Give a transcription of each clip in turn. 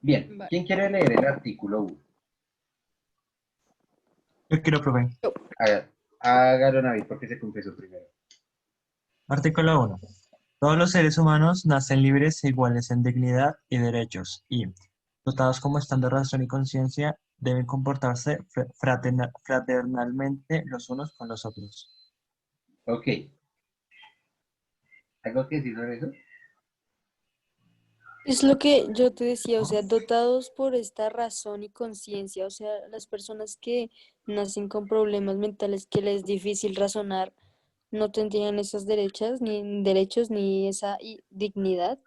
Bien, Vale. ¿quién quiere leer el artículo 1? Yo quiero, profe. Hágalo, David, porque se confesó primero. Artículo 1. Todos los seres humanos nacen libres e iguales en dignidad y derechos y, dotados como están de razón y conciencia, deben comportarse fraternalmente los unos con los otros. Ok, ¿algo que decir sobre eso? Es lo que yo te decía, o sea, dotados por esta razón y conciencia, o sea, las personas que nacen con problemas mentales que les es difícil razonar, no tendrían esos derechos ni esa dignidad.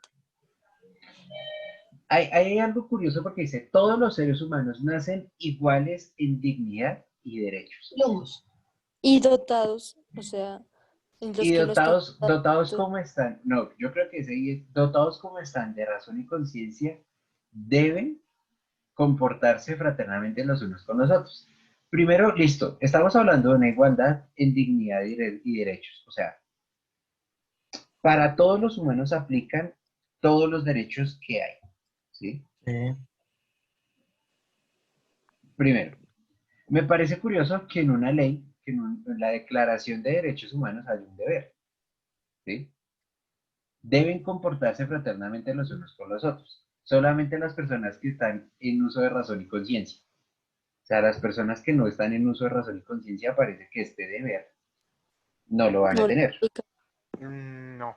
Hay algo curioso porque dice, todos los seres humanos nacen iguales en dignidad y derechos. Y dotados, o sea, en los Y que los tengan dotados dotados. como están, no, yo creo que ese ahí es, dotados como están de razón y conciencia, deben comportarse fraternalmente los unos con los otros. Primero, listo, estamos hablando de una igualdad en dignidad y derechos. O sea, para todos los humanos aplican todos los derechos que hay. ¿Sí? Eh, Primero, me parece curioso que en una ley, en la Declaración de Derechos Humanos hay un deber. ¿Sí? Deben comportarse fraternamente los unos con los otros. Solamente las personas que están en uso de razón y conciencia. O sea, las personas que no están en uso de razón y conciencia parece que este deber no lo van a No lo tener. aplican. No.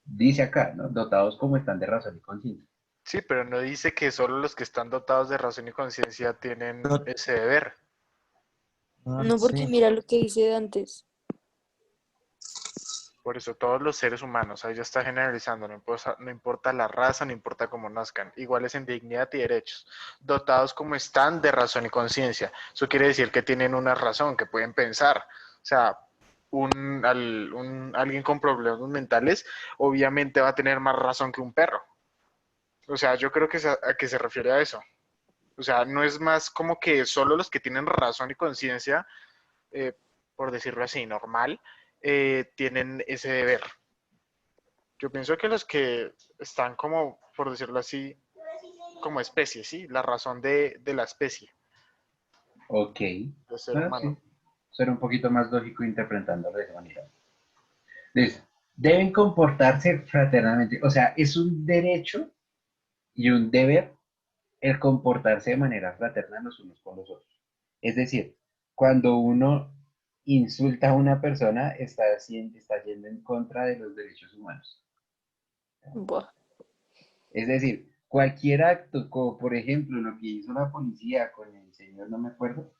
Dice acá, ¿no? Dotados como están de razón y conciencia. Sí, pero no dice que solo los que están dotados de razón y conciencia tienen pero- ese deber. No, porque sí. mira lo que dice antes. Por eso todos los seres humanos, ahí ya está generalizando, no importa la raza, no importa cómo nazcan, iguales en dignidad y derechos, dotados como están de razón y conciencia. Eso quiere decir que tienen una razón, que pueden pensar. O sea, alguien con problemas mentales obviamente va a tener más razón que un perro. O sea, yo creo que a que se refiere a eso. O sea, no es más como que solo los que tienen razón y conciencia, eh, por decirlo así, normal, tienen ese deber. Yo pienso que los que están como, por decirlo así, como especie, ¿sí? La razón de la especie, Ok. del ser Bueno, humano. sí. Será un poquito más lógico interpretándolo de esa manera. Listo. Deben comportarse fraternalmente. O sea, es un derecho y un deber el comportarse de manera fraterna los unos con los otros. Es decir, cuando uno insulta a una persona, está yendo en contra de los derechos humanos. Buah. Es decir, cualquier acto, como por ejemplo lo que hizo la policía con el señor, no me acuerdo,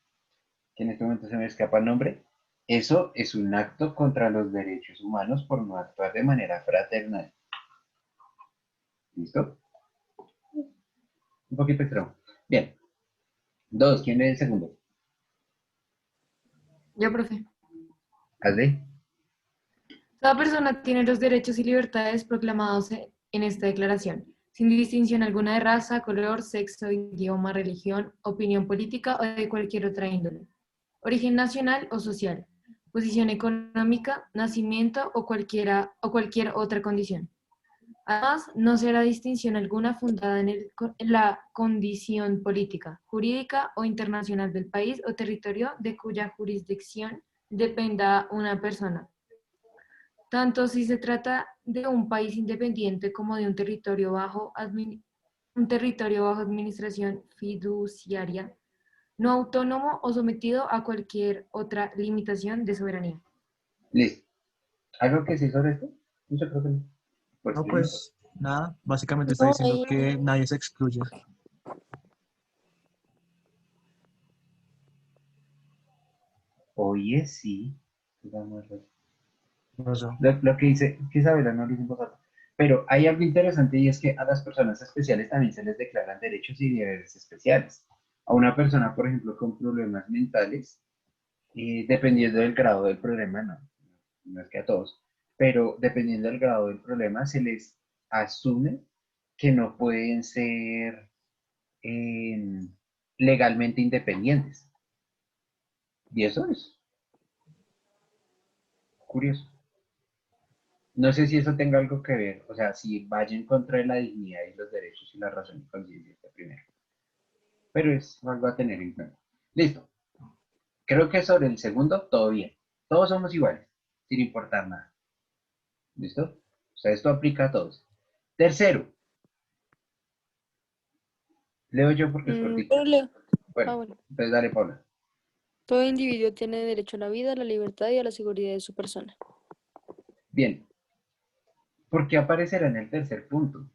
que en este momento se me escapa el nombre, eso es un acto contra los derechos humanos por no actuar de manera fraternal. ¿Listo? Un poquito extremo. Bien. Dos, ¿quién es el segundo? Yo, profe. Hazle. Toda persona tiene los derechos y libertades proclamados en esta declaración, sin distinción alguna de raza, color, sexo, idioma, religión, opinión política o de cualquier otra índole, origen nacional o social, posición económica, nacimiento o cualquier otra condición. Además, no será distinción alguna fundada en la condición política, jurídica o internacional del país o territorio de cuya jurisdicción dependa una persona, tanto si se trata de un país independiente como de un territorio bajo administración fiduciaria, no autónomo o sometido a cualquier otra limitación de soberanía. Listo. ¿Algo que decir sobre esto? Yo creo que no. Pues No, listo. pues nada, básicamente está No, diciendo ahí, que nadie se excluye. Oye, sí. Vamos a ver. Eso. Lo que dice, que Isabela no lo dice en voz alta. Pero hay algo interesante y es que a las personas especiales también se les declaran derechos y deberes especiales. A una persona, por ejemplo, con problemas mentales, dependiendo del grado del problema, no, no es que a todos, pero dependiendo del grado del problema, se les asume que no pueden ser eh, legalmente independientes. Y eso es curioso. No sé si eso tenga algo que ver, o sea, si vaya en contra de la dignidad y los derechos y la razón y conciencia este primero. Pero es algo a tener en cuenta. Listo. Creo que sobre el segundo, todo bien. Todos somos iguales, sin importar nada. ¿Listo? O sea, esto aplica a todos. Tercero, leo yo porque es cortito. Pero leo. Ah, Bueno, bueno. entonces dale, Paula. Todo individuo tiene derecho a la vida, a la libertad y a la seguridad de su persona. Bien. ¿Por qué aparecerá en el tercer punto?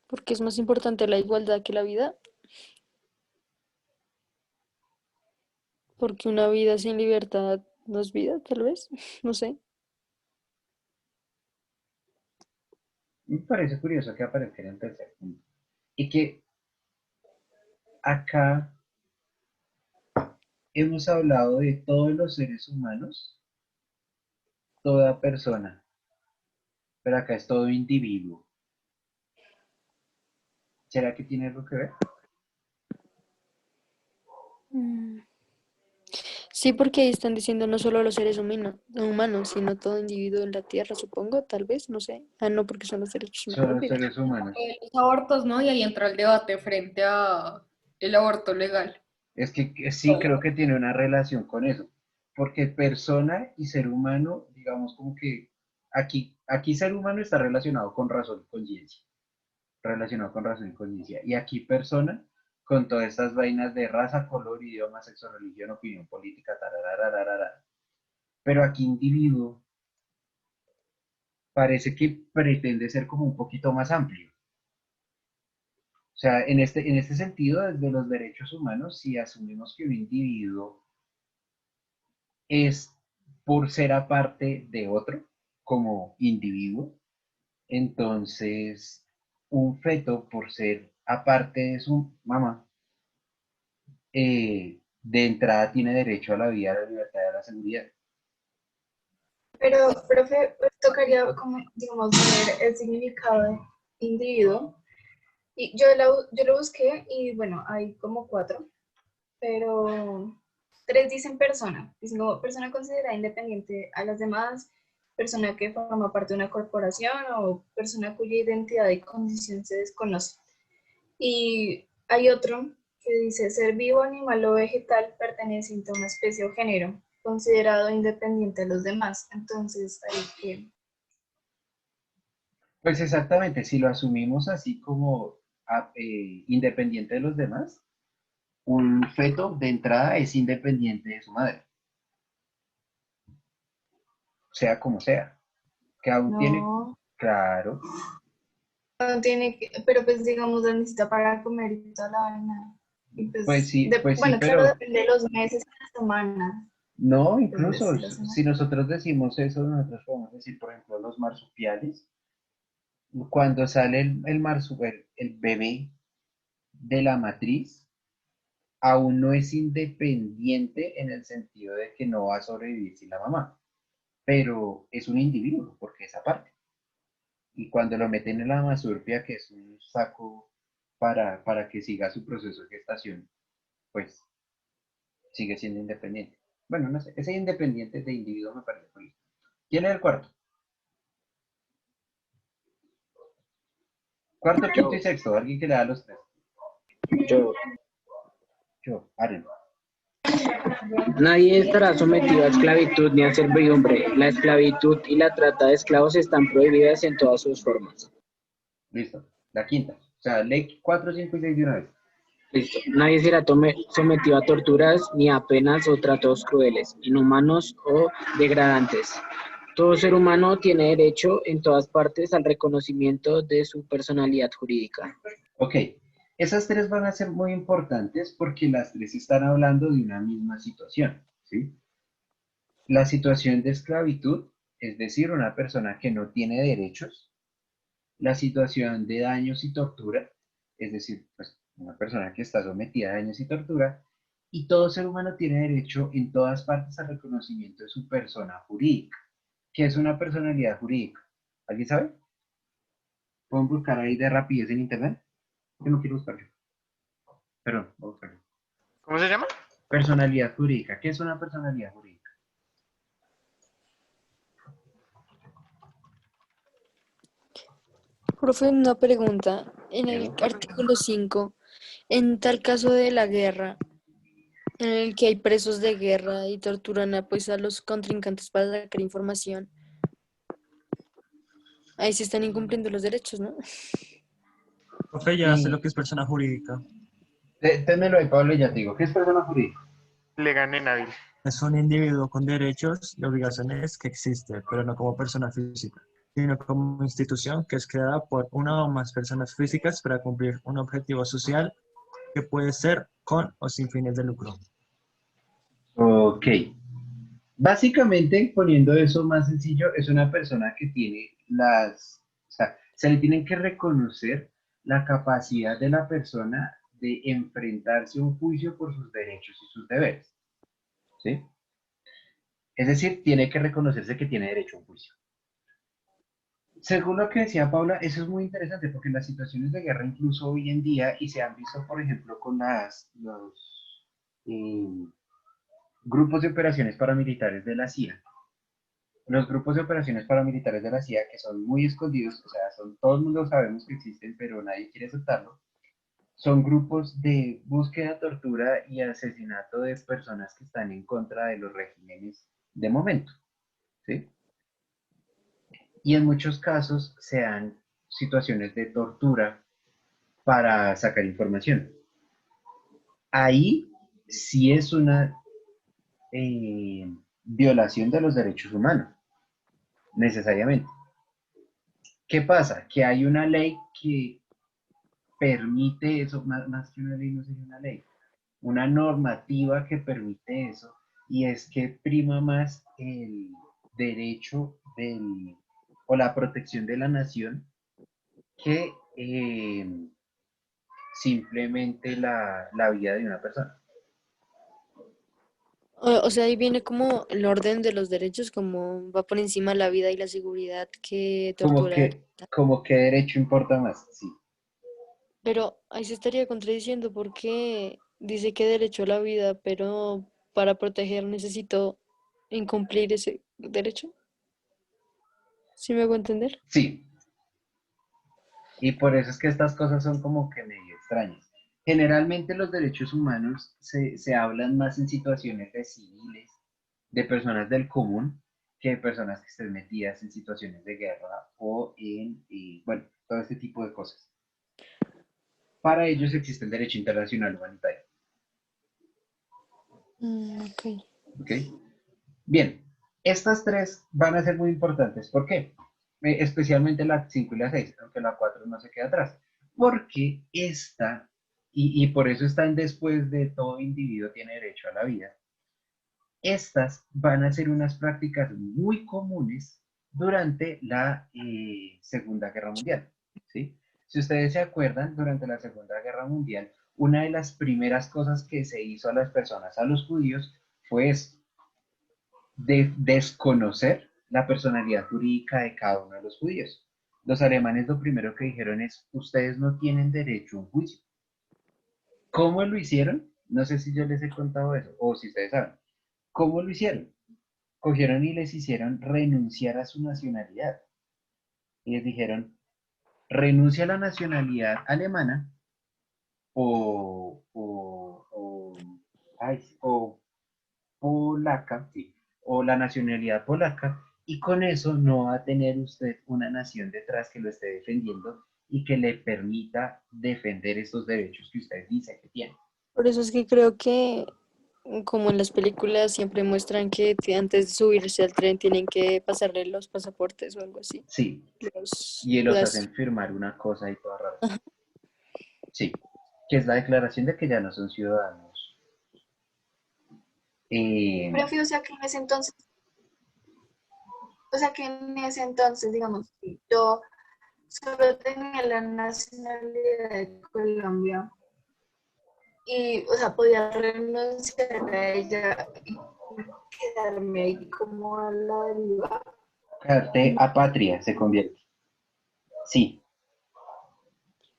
Porque es más importante la igualdad que la vida. Porque una vida sin libertad no es vida, tal vez. No sé. Me parece curioso que apareciera en el tercer punto. Y que acá hemos hablado de todos los seres humanos, toda persona, pero acá es todo individuo. ¿Será que tiene algo que ver? Mm. Sí, porque ahí están diciendo no solo los seres humanos, sino todo individuo en la Tierra, supongo, tal vez, no sé. Ah, no, porque son los derechos humanos. Son los Ok. seres humanos. Los abortos, ¿no? Y ahí entra el debate frente a el aborto legal. Es que sí creo que tiene una relación con eso, porque persona y ser humano, digamos como que aquí ser humano está relacionado con razón y conciencia, relacionado con razón y conciencia, y aquí persona con todas estas vainas de raza, color, idioma, sexo, religión, opinión política, tarararararara. Pero aquí individuo parece que pretende ser como un poquito más amplio. O sea, en este sentido, desde los derechos humanos, si asumimos que un individuo es por ser aparte de otro como individuo, entonces un feto por ser aparte de su mamá, de entrada tiene derecho a la vida, a la libertad y a la seguridad. Pero, profe, pues, tocaría, como, digamos, ver el significado de individuo. Y yo lo busqué y bueno, hay como cuatro, pero tres dicen persona. Dicen como persona considerada independiente a las demás, persona que forma parte de una corporación o persona cuya identidad y condición se desconoce. Y hay otro que dice ser vivo, animal o vegetal perteneciente a una especie o género, considerado independiente de los demás. Entonces, hay que... Pues exactamente, si lo asumimos así como independiente de los demás, un feto de entrada es independiente de su madre, sea como sea, que aún tiene, No, claro, no tiene que, pero pues digamos lo necesita para comer y toda la vaina. Y pues sí, bueno, claro, pero depende de los meses y las semanas, no, los incluso meses y las si semanas. nosotros decimos eso, nosotros podemos decir, por ejemplo, los marsupiales, cuando sale el marsupial, el bebé de la matriz, aún no es independiente en el sentido de que no va a sobrevivir sin la mamá, pero es un individuo, porque es aparte. Y cuando lo meten en la masurpia, que es un saco para que siga su proceso de gestación, pues sigue siendo independiente. Bueno, no sé, ese independiente de individuo me parece curioso. ¿Quién es el cuarto? Cuarto, quinto y Yo, sexto, alguien que le da los tres. yo. Yo, Aren. Nadie estará sometido a esclavitud ni a servidumbre. La esclavitud y la trata de esclavos están prohibidas en todas sus formas. Listo. La quinta. O sea, ley 4, 5 y 6 de una vez. Listo. Nadie será sometido a torturas ni a penas o tratos crueles, inhumanos o degradantes. Todo ser humano tiene derecho en todas partes al reconocimiento de su personalidad jurídica. Ok. Esas tres van a ser muy importantes porque las tres están hablando de una misma situación, ¿sí? La situación de esclavitud, es decir, una persona que no tiene derechos. La situación de daños y tortura, es decir, pues, una persona que está sometida a daños y tortura, y todo ser humano tiene derecho en todas partes al reconocimiento de su persona jurídica. ¿Qué es una personalidad jurídica? ¿Alguien sabe? ¿Pueden buscar ahí de rapidez en internet? Yo no quiero buscar yo. Perdón, voy a buscar yo. ¿Cómo se llama? Personalidad jurídica. ¿Qué es una personalidad jurídica? Profe, una pregunta. En el Diego. artículo 5, en tal caso de la guerra, en el que hay presos de guerra y torturan pues, a los contrincantes para sacar información, ahí se están incumpliendo los derechos, ¿no? Profe, ya sé lo que es persona jurídica. Ténmelo ahí, Pablo, y ya te digo. ¿Qué es persona jurídica? Le gané, Nabil. Es un individuo con derechos y obligaciones que existe, pero no como persona física, sino como institución que es creada por una o más personas físicas para cumplir un objetivo social que puede ser con o sin fines de lucro. Ok. Básicamente, poniendo eso más sencillo, es una persona que tiene o sea, se le tienen que reconocer la capacidad de la persona de enfrentarse a un juicio por sus derechos y sus deberes, ¿sí? Es decir, tiene que reconocerse que tiene derecho a un juicio. Según lo que decía Paula, eso es muy interesante porque en las situaciones de guerra, incluso hoy en día, y se han visto, por ejemplo, con los eh, grupos de operaciones paramilitares de la CIA. Los grupos de operaciones paramilitares de la CIA, que son muy escondidos, o sea, todo el mundo sabemos que existen, pero nadie quiere aceptarlo, son grupos de búsqueda, tortura y asesinato de personas que están en contra de los regímenes de momento, ¿sí? Y en muchos casos se dan situaciones de tortura para sacar información. Ahí sí es una violación de los derechos humanos, necesariamente. ¿Qué pasa? Que hay una ley que permite eso, más que una ley, no sería una ley, una normativa que permite eso, y es que prima más el derecho o la protección de la nación que simplemente la vida de una persona. O sea, ahí viene como el orden de los derechos, como va por encima la vida y la seguridad que Como torturar. que, como que derecho importa más, sí. Pero ahí se estaría contradiciendo porque dice que derecho a la vida, pero para proteger necesito incumplir ese derecho. ¿Sí me hago entender? Sí, y por eso es que estas cosas son como que medio extrañas. Generalmente los derechos humanos se hablan más en situaciones de civiles, de personas del común, que de personas que estén metidas en situaciones de guerra o bueno, todo este tipo de cosas. Para ellos existe el derecho internacional humanitario. Ok. ¿Ok? Bien, estas tres van a ser muy importantes. ¿Por qué? Especialmente la 5 y la 6, aunque la 4 no se queda atrás. Porque esta, y por eso están después de todo individuo tiene derecho a la vida, estas van a ser unas prácticas muy comunes durante la Segunda Guerra Mundial. ¿Sí? Si ustedes se acuerdan, durante la Segunda Guerra Mundial, una de las primeras cosas que se hizo a las personas, a los judíos, fue esto, de desconocer la personalidad jurídica de cada uno de los judíos. Los alemanes lo primero que dijeron es, ustedes no tienen derecho a un juicio. ¿Cómo lo hicieron? No sé si yo les he contado eso, o si ustedes saben. ¿Cómo lo hicieron? Cogieron y les hicieron renunciar a su nacionalidad. Y les dijeron, renuncia a la nacionalidad alemana o polaca, sí, o la nacionalidad polaca, y con eso no va a tener usted una nación detrás que lo esté defendiendo y que le permita defender estos derechos que usted dice que tiene. Por eso es que creo que, como en las películas, siempre muestran que antes de subirse al tren tienen que pasarle los pasaportes o algo así. Sí, Los, y los las, hacen firmar una cosa y toda rara. Sí, que es la declaración de que ya no son ciudadanos. Profe, o sea que en ese entonces, digamos, yo solo tenía la nacionalidad de Colombia y, o sea, podía renunciar a ella y quedarme ahí como a la deriva. Quedarte apatria se convierte. Sí,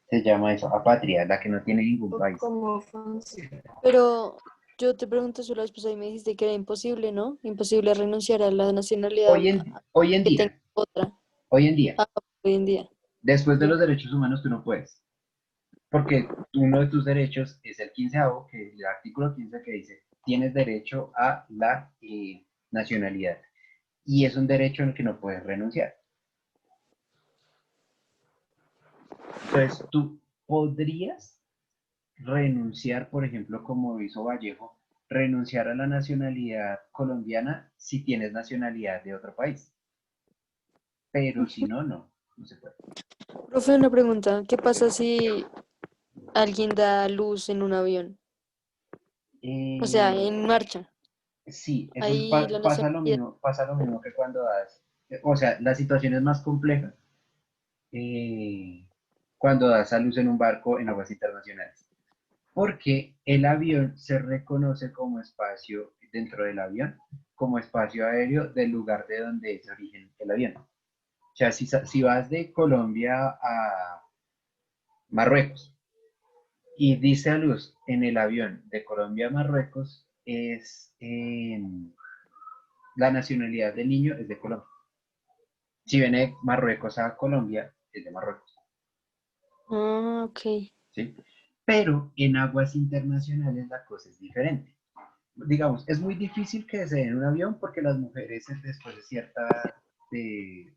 se llama eso, apatria, la que no tiene ningún ¿O país. cómo funciona? pero yo te pregunto solo después ahí me dijiste que era imposible, ¿no? Imposible renunciar a la nacionalidad Hoy en que tenga día, otra hoy en día, hoy en día. Después de los derechos humanos tú no puedes, porque uno de tus derechos es el 15º, que es el artículo 15 que dice, tienes derecho a la nacionalidad. Y es un derecho en el que no puedes renunciar. Entonces, tú podrías renunciar, por ejemplo, como hizo Vallejo, renunciar a la nacionalidad colombiana si tienes nacionalidad de otro país. Pero si no, no se puede. Profe, una pregunta. ¿Qué pasa si alguien da luz en un avión? O sea, Eh, en marcha. sí, eso Ahí la nacionalidad. pasa lo mismo que cuando das, o sea, la situación es más compleja cuando das a luz en un barco en aguas internacionales. Porque el avión se reconoce como espacio dentro del avión, como espacio aéreo del lugar de donde es de origen el avión. O sea, si vas de Colombia a Marruecos y dice a luz en el avión de Colombia a Marruecos, la nacionalidad del niño es de Colombia. Si viene de Marruecos a Colombia, es de Marruecos. Ah, ok. ¿Sí? Pero en aguas internacionales la cosa es diferente. Digamos, es muy difícil que se den un avión porque las mujeres después de,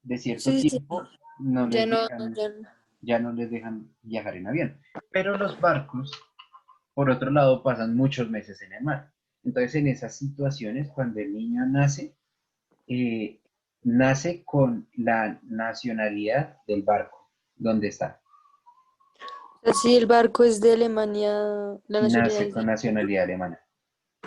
de cierto Sí, sí, sí. tiempo no Ya les no, dejan, ya no. ya no les dejan viajar en avión. Pero los barcos, por otro lado, pasan muchos meses en el mar. Entonces, en esas situaciones, cuando el niño nace, eh, nace con la nacionalidad del barco, donde está. O sea, si el barco es de Alemania, la nacionalidad Nace es con de Alemania, nacionalidad alemana.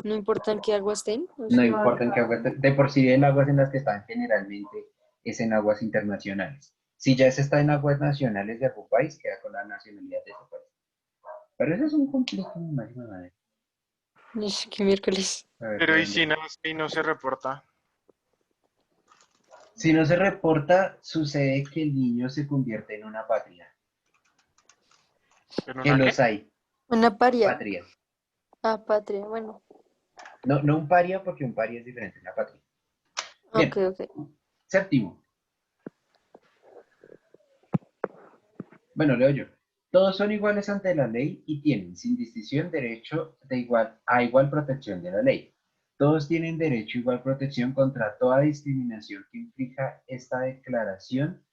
no importa en qué agua estén. O No sea, importa en qué aguas, de por sí el aguas en las que están generalmente es en aguas internacionales. Si ya se está en aguas nacionales de algún país, queda con la nacionalidad de ese país. Pero eso es un conflicto, mi madre. qué miércoles. A ver, ¿de Pero ¿y dónde? si no se reporta? Si no se reporta, sucede que el niño se convierte en una patria. ¿En Que una los qué? hay, Una paria. patria. Ah, patria. Bueno, No, no un paria, porque un paria es diferente, una patria. ok, Bien, ok. séptimo. Bueno, leo yo. Todos son iguales ante la ley y tienen, sin distinción, derecho a igual protección de la ley. Todos tienen derecho a igual protección contra toda discriminación que inflija esta declaración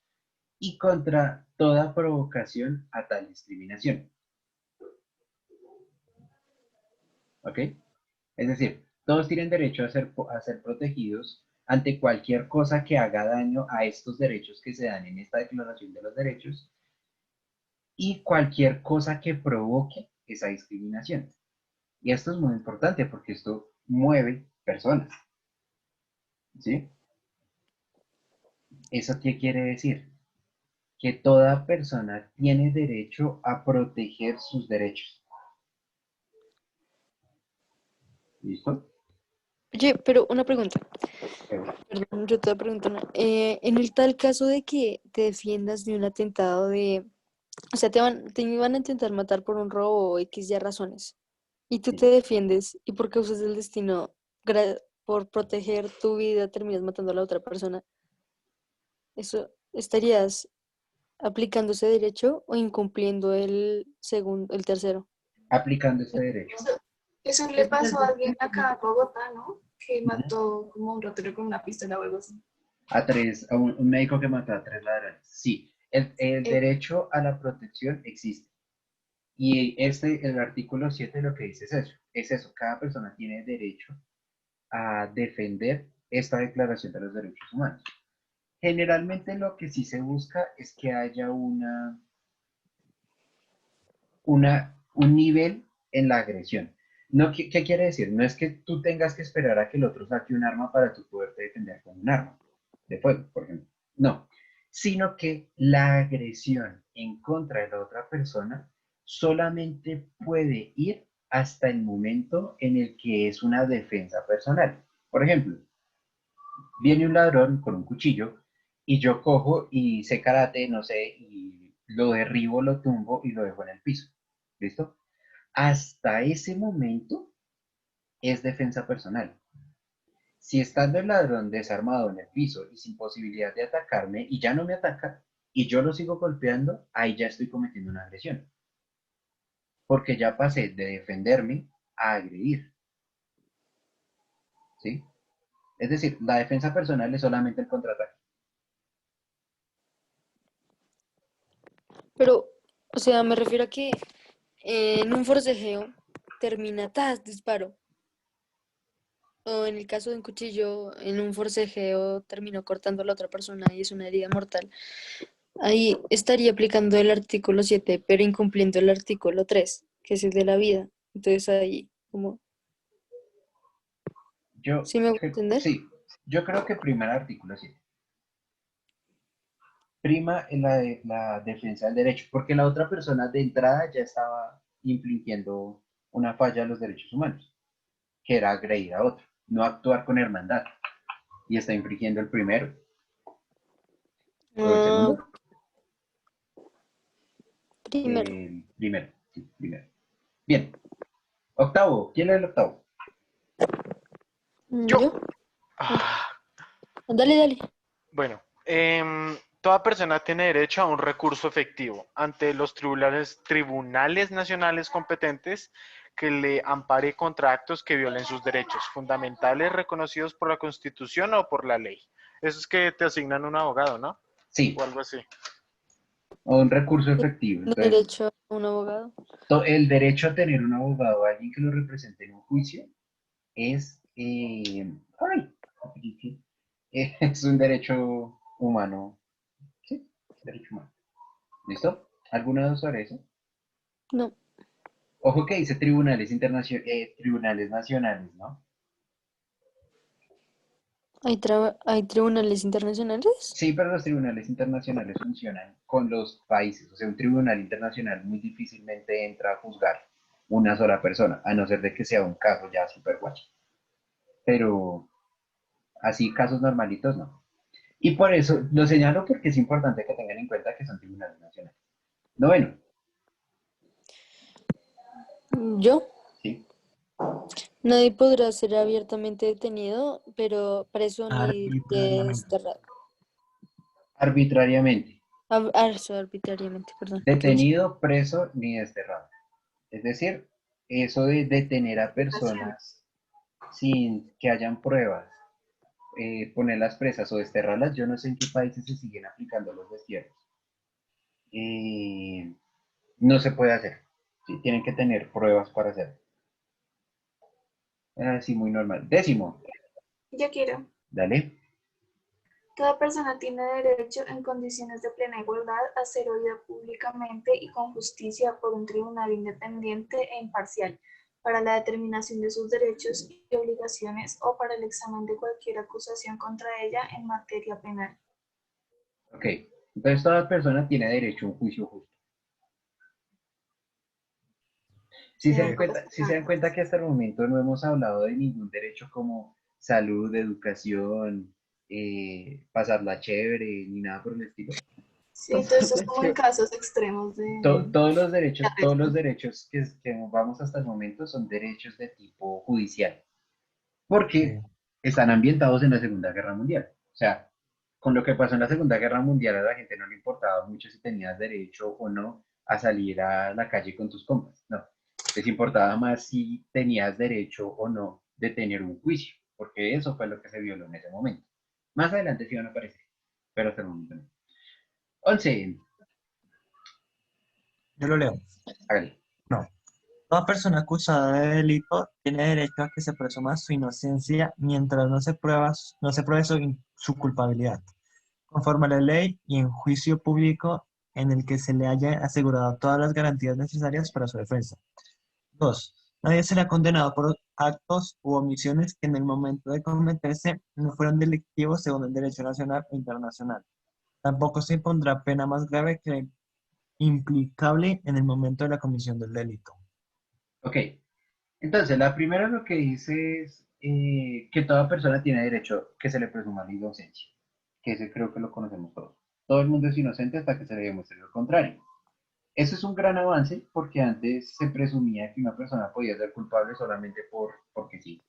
y contra toda provocación a tal discriminación. ¿Ok? Es decir, todos tienen derecho a ser protegidos ante cualquier cosa que haga daño a estos derechos que se dan en esta Declaración de los Derechos y cualquier cosa que provoque esa discriminación. Y esto es muy importante porque esto mueve personas, ¿sí? ¿Eso qué quiere decir? Que toda persona tiene derecho a proteger sus derechos. ¿Listo? Oye, pero una pregunta. Pero, Perdón, yo te voy a preguntar una. En el tal caso de que te defiendas de un atentado de, o sea, te iban a intentar matar por un robo o X ya razones, y tú te sí. defiendes, y por causas del destino, por proteger tu vida, terminas matando a la otra persona, ¿eso estarías aplicando ese derecho o incumpliendo el segundo, el tercero? Aplicando este derecho. Eso le pasó a alguien acá en Bogotá, ¿no? Que mató como un ratero con una pistola o algo así. A un médico que mató a 3 ladrones. Sí, el Eh, derecho a la protección existe. Y el artículo 7 lo que dice es eso, cada persona tiene derecho a defender esta Declaración de los Derechos Humanos. Generalmente lo que sí se busca es que haya un nivel en la agresión. No, ¿qué quiere decir? No es que tú tengas que esperar a que el otro saque un arma para tú poderte defender con un arma de fuego, por ejemplo. No, sino que la agresión en contra de la otra persona solamente puede ir hasta el momento en el que es una defensa personal. Por ejemplo, viene un ladrón con un cuchillo y yo cojo y sé karate, no sé, y lo derribo, lo tumbo y lo dejo en el piso. ¿Listo? Hasta ese momento es defensa personal. Si estando el ladrón desarmado en el piso y sin posibilidad de atacarme y ya no me ataca, y yo lo sigo golpeando, ahí ya estoy cometiendo una agresión. Porque ya pasé de defenderme a agredir. ¿Sí? Es decir, la defensa personal es solamente el contraataque. Pero, o sea, me refiero a que en un forcejeo termina, ¡tas! Disparo. O en el caso de un cuchillo, en un forcejeo terminó cortando a la otra persona y es una herida mortal. Ahí estaría aplicando el artículo 7, pero incumpliendo el artículo 3, que es el de la vida. Entonces ahí, como, ¿sí me voy a entender? Sí, yo creo que prima el artículo 7. Prima en la defensa del derecho, porque la otra persona de entrada ya estaba infringiendo una falla de los derechos humanos, que era agredir a otro, no actuar con hermandad. Y está infringiendo el primero o el Ah, segundo. primero. Primero, sí, primero. Bien. Octavo, ¿quién es el octavo? Yo. ¿Yo? Ah, Dale, dale. bueno, toda persona tiene derecho a un recurso efectivo ante los tribunales nacionales competentes que le ampare contra actos que violen sus derechos fundamentales reconocidos por la Constitución o por la ley. Eso es que te asignan un abogado, ¿no? Sí, O algo así. o un recurso efectivo. Entonces, Derecho a un abogado. el derecho a tener un abogado, alguien que lo represente en un juicio, es, es un derecho humano. Sí, derecho humano. ¿Listo? ¿Alguna duda sobre eso? No. Ojo que dice tribunales tribunales nacionales, ¿no? ¿Hay tribunales internacionales? Sí, pero los tribunales internacionales funcionan con los países. O sea, un tribunal internacional muy difícilmente entra a juzgar una sola persona, a no ser de que sea un caso ya súper guacho. Pero así casos normalitos no. Y por eso lo señalo porque es importante que tengan en cuenta que son tribunales nacionales. Noveno, ¿Yo? ¿sí? Nadie podrá ser abiertamente detenido, pero preso ni Arbitrariamente. desterrado. Arbitrariamente. Eso, arbitrariamente, perdón. ¿Qué dije? Detenido, preso ni desterrado. Es decir, eso de detener a personas sin que hayan pruebas, ponerlas presas o desterrarlas, yo no sé en qué países se siguen aplicando los destierros. Eh, no se puede hacer. ¿Sí? Tienen que tener pruebas para hacerlo. Así muy normal. Décimo, Yo quiero. dale. Toda persona tiene derecho, en condiciones de plena igualdad, a ser oída públicamente y con justicia por un tribunal independiente e imparcial para la determinación de sus derechos y obligaciones o para el examen de cualquier acusación contra ella en materia penal. Ok. Entonces toda persona tiene derecho a un juicio justo. Sean Si se dan cuenta que hasta el momento no hemos hablado de ningún derecho como salud, educación, pasarla chévere, ni nada por el estilo. Sí, todo esto es como en casos extremos de Todos los arresto. derechos que vamos hasta el momento son derechos de tipo judicial, porque Sí. están ambientados en la Segunda Guerra Mundial. O sea, con lo que pasó en la Segunda Guerra Mundial a la gente no le importaba mucho si tenías derecho o no a salir a la calle con tus compas. No, les importaba más si tenías derecho o no de tener un juicio, porque eso fue lo que se violó en ese momento. Más adelante sí van a aparecer, pero hasta el momento no. 11. Yo lo leo. Hágale. No. Toda persona acusada de delito tiene derecho a que se presuma su inocencia mientras no se pruebe su culpabilidad, conforme a la ley y en juicio público en el que se le haya asegurado todas las garantías necesarias para su defensa. 2. Nadie será condenado por actos u omisiones que en el momento de cometerse no fueron delictivos según el derecho nacional o internacional. Tampoco se impondrá pena más grave que la implicable en el momento de la comisión del delito. Ok, entonces la primera lo que dice es que toda persona tiene derecho que se le presuma la inocencia, que ese creo que lo conocemos todos. Todo el mundo es inocente hasta que se le demuestre lo contrario. Eso es un gran avance porque antes se presumía que una persona podía ser culpable solamente porque sí,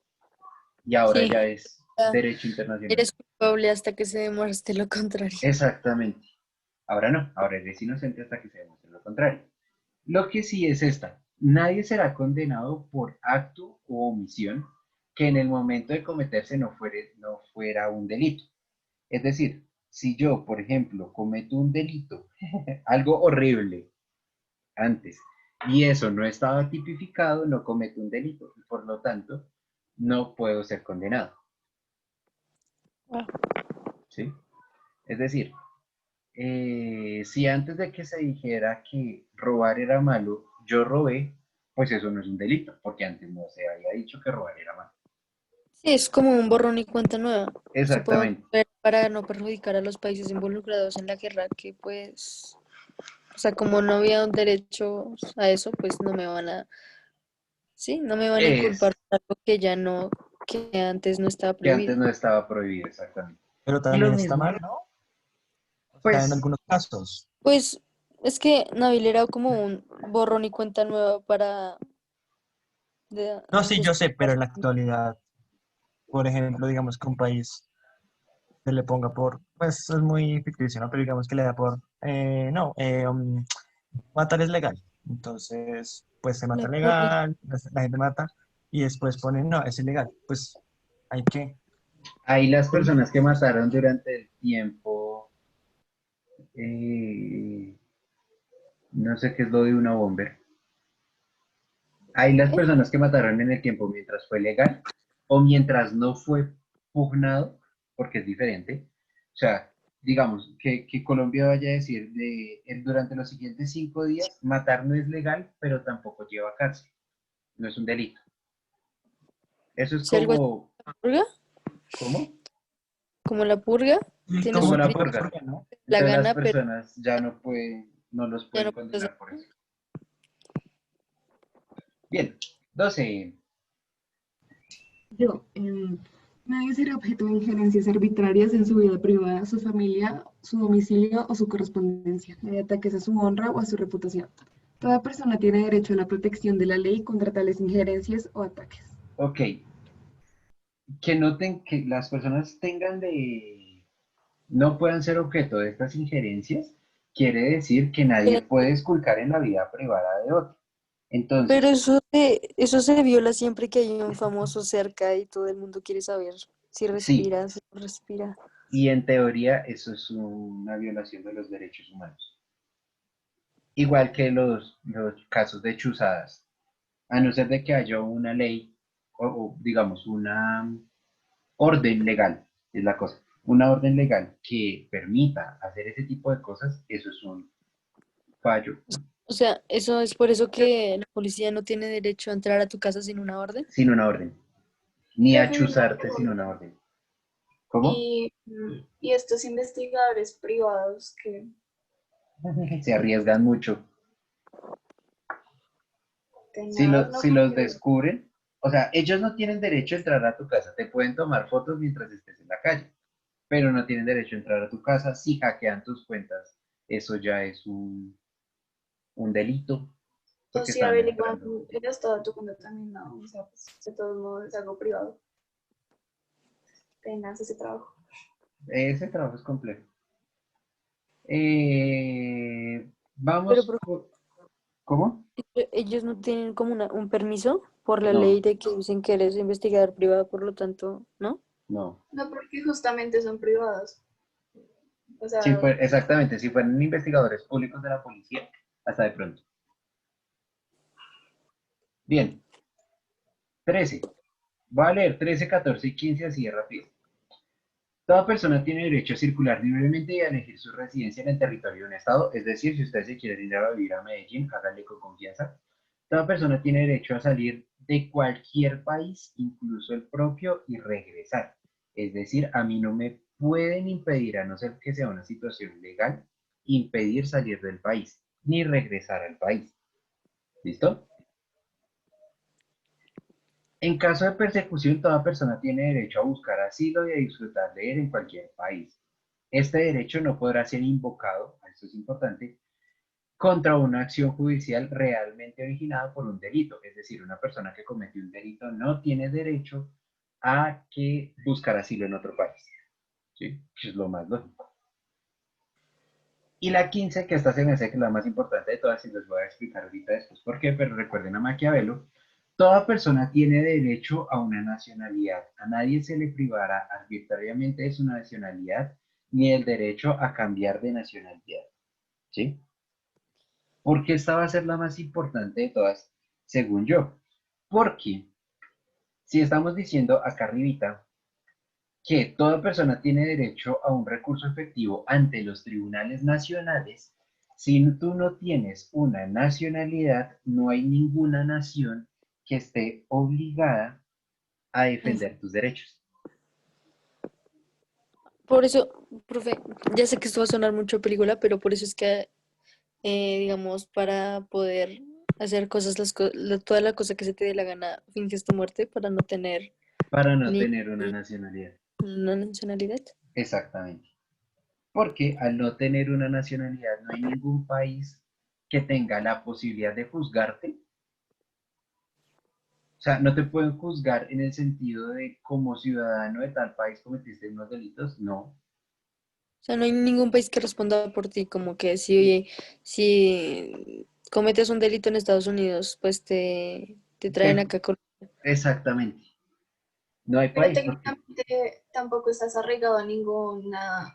y ahora Sí, ya es ah, derecho internacional. eres culpable hasta que se demuestre lo contrario. Exactamente. Ahora no, ahora eres inocente hasta que se demuestre lo contrario. Lo que sí es esta, nadie será condenado por acto o omisión que en el momento de cometerse no fuera un delito. Es decir, si yo, por ejemplo, cometo un delito, algo horrible antes, y eso no estaba tipificado, no cometo un delito, y por lo tanto, no puedo ser condenado. Ah, ¿Sí? Es decir, si antes de que se dijera que robar era malo, yo robé, pues eso no es un delito, porque antes no se había dicho que robar era malo. sí, es como un borrón y cuenta nueva. Supongo Exactamente. que para no perjudicar a los países involucrados en la guerra, que pues, o sea, como no había un derecho a eso, pues no me van a, sí, no me van a Es inculpar por algo que ya no, que antes no estaba que antes prohibido. no estaba prohibido, exactamente. Pero Y lo también está mismo, mal, ¿no? O sea, en pues, algunos casos. Pues es que Nabil era como un borrón y cuenta nueva para No, sí, yo antes. sé, pero en la actualidad, por ejemplo, digamos que un país se le ponga por, pues es muy ficticio, ¿no? Pero digamos que le da por, no, matar es legal. Entonces, pues se La mata poli- legal, la gente mata y después ponen, no, es ilegal. Pues hay que... ahí las personas que mataron durante el tiempo, eh, no sé qué es lo de una bomber. Ahí las ¿Qué? personas que mataron en el tiempo mientras fue legal o mientras no fue pugnado, porque es diferente. O sea, digamos que Colombia vaya a decir durante los siguientes 5 días, matar no es legal, pero tampoco lleva cárcel. No es un delito. Eso es Si algo es como, purga, ¿cómo? como la purga, Sí, tiene Como su como la crimen tipo purga. purga, ¿no? la Entonces las gana, pero personas ya no pueden, no los ya pueden no puede hacer. condenar por eso. Bien, 12. Yo, nadie será objeto de injerencias arbitrarias en su vida privada, su familia, su domicilio o su correspondencia, de ataques a su honra o a su reputación. Toda persona tiene derecho a la protección de la ley contra tales injerencias o ataques. Ok, que noten que las personas tengan no puedan ser objeto de estas injerencias, quiere decir que nadie puede esculcar en la vida privada de otro. Pero Entonces, eso se viola siempre que hay un famoso cerca y todo el mundo quiere saber si sí, respira, si no respira. y en teoría eso es una violación de los derechos humanos. Igual que los casos de chuzadas, a no ser de que haya una ley o digamos una orden legal, es la cosa, una orden legal que permita hacer ese tipo de cosas, eso es un fallo O sea, eso es por eso que la policía no tiene derecho a entrar a tu casa sin una orden. sin una orden, ni a chuzarte sin una Definitivamente. orden. ¿Cómo? Y estos investigadores privados que Se arriesgan mucho. tenaz, ¿no? Si los Porque descubren, o sea, ellos no tienen derecho a entrar a tu casa, te pueden tomar fotos mientras estés en la calle, pero no tienen derecho a entrar a tu casa si hackean tus cuentas. Eso ya es un delito, o porque si están averiguan entrando. el estado de tu cuenta también, no, o sea, pues, de todos modos es algo privado. Tenaz ese trabajo. Ese trabajo es complejo. Pero Vamos por... ¿Cómo? ellos no tienen como un permiso por la ley No, de que dicen que eres investigador privado, por lo tanto, ¿no? no. No, porque justamente son privados. O Si sea, fue, exactamente, si fueran investigadores públicos de la policía, hasta de pronto. Bien, 13. Voy a leer 13, 14 y 15 así de rápido. Toda persona tiene derecho a circular libremente y a elegir su residencia en el territorio de un estado, es decir, si usted se quiere ir a vivir a Medellín, hágale con confianza. Toda persona tiene derecho a salir de cualquier país, incluso el propio, y regresar. Es decir, a mí no me pueden impedir, a no ser que sea una situación legal, impedir salir del país, ni regresar al país. ¿Listo? En caso de persecución, toda persona tiene derecho a buscar asilo y a disfrutar de él en cualquier país. Este derecho no podrá ser invocado, esto es importante, contra una acción judicial realmente originada por un delito. Es decir, una persona que cometió un delito no tiene derecho a que buscar asilo en otro país. ¿Sí? Que es lo más lógico. Y la 15, que esta se me hace que es la más importante de todas, y les voy a explicar ahorita después por qué, pero recuerden a Maquiavelo, toda persona tiene derecho a una nacionalidad. A nadie se le privará arbitrariamente de su nacionalidad ni el derecho a cambiar de nacionalidad. ¿Sí? Porque esta va a ser la más importante de todas, según yo. Porque si estamos diciendo acá arribita que toda persona tiene derecho a un recurso efectivo ante los tribunales nacionales, si tú no tienes una nacionalidad, no hay ninguna nación que esté obligada a defender tus derechos. Por eso, profe, ya sé que esto va a sonar mucho a película, pero por eso es que, digamos, para poder hacer cosas, toda la cosa que se te dé la gana, finges tu muerte para no tener Para no ni tener una nacionalidad. una nacionalidad. Exactamente. Porque al no tener una nacionalidad, no hay ningún país que tenga la posibilidad de juzgarte. O sea, no te pueden juzgar en el sentido de como ciudadano de tal país cometiste unos delitos, no. O sea, no hay ningún país que responda por ti, como que si cometes un delito en Estados Unidos, pues te traen acá con... Exactamente. No hay Pero país porque técnicamente tampoco estás arraigado a ninguna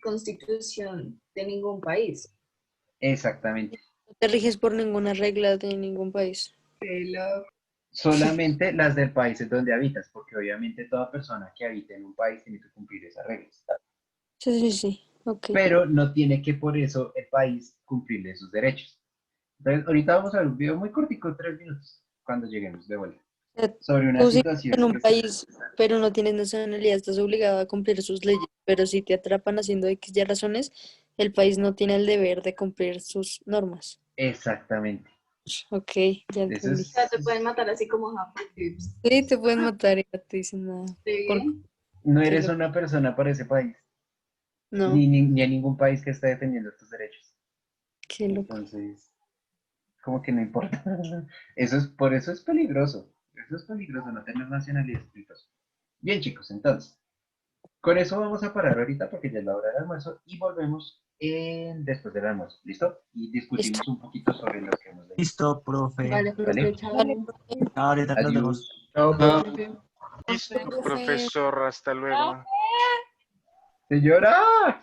constitución de ningún país. exactamente. No te riges por ninguna regla de ningún país. Pero Solamente las del país en donde habitas, porque obviamente toda persona que habite en un país tiene que cumplir esas reglas. Sí, sí, sí, ok. Pero no tiene que por eso el país cumplirle sus derechos. Entonces, ahorita vamos a ver un video muy cortico, 3 minutos, cuando lleguemos de vuelta, O sea, sobre una tú si situación en un que país, pero no tienes nacionalidad, estás obligado a cumplir sus leyes. Pero si te atrapan haciendo X ya razones, el país no tiene el deber de cumplir sus normas. exactamente. Ok, ya Eso entendí. o sea, te pueden matar así como Humphrey Clips. Sí, te pueden matar y no te dicen nada. Por Sí. no qué eres lo... una persona para ese país, No, ni a ningún país que esté defendiendo tus derechos. qué loco. Entonces, como que no importa. Eso es, por eso es peligroso. Eso es peligroso, no tener nacionalidad. Es peligroso. Bien, chicos, entonces, con eso vamos a parar ahorita porque ya es la hora del almuerzo y volvemos después del almuerzo. ¿Listo? Y Listo. discutimos un poquito sobre lo que hemos leído. Listo, profe. Vale, profe, ¿Vale? chao. Vale, profe. Ahorita nos vemos. Adiós. Chao, profe. Profe. Listo, Profe. profesor, hasta luego. ¡Señora!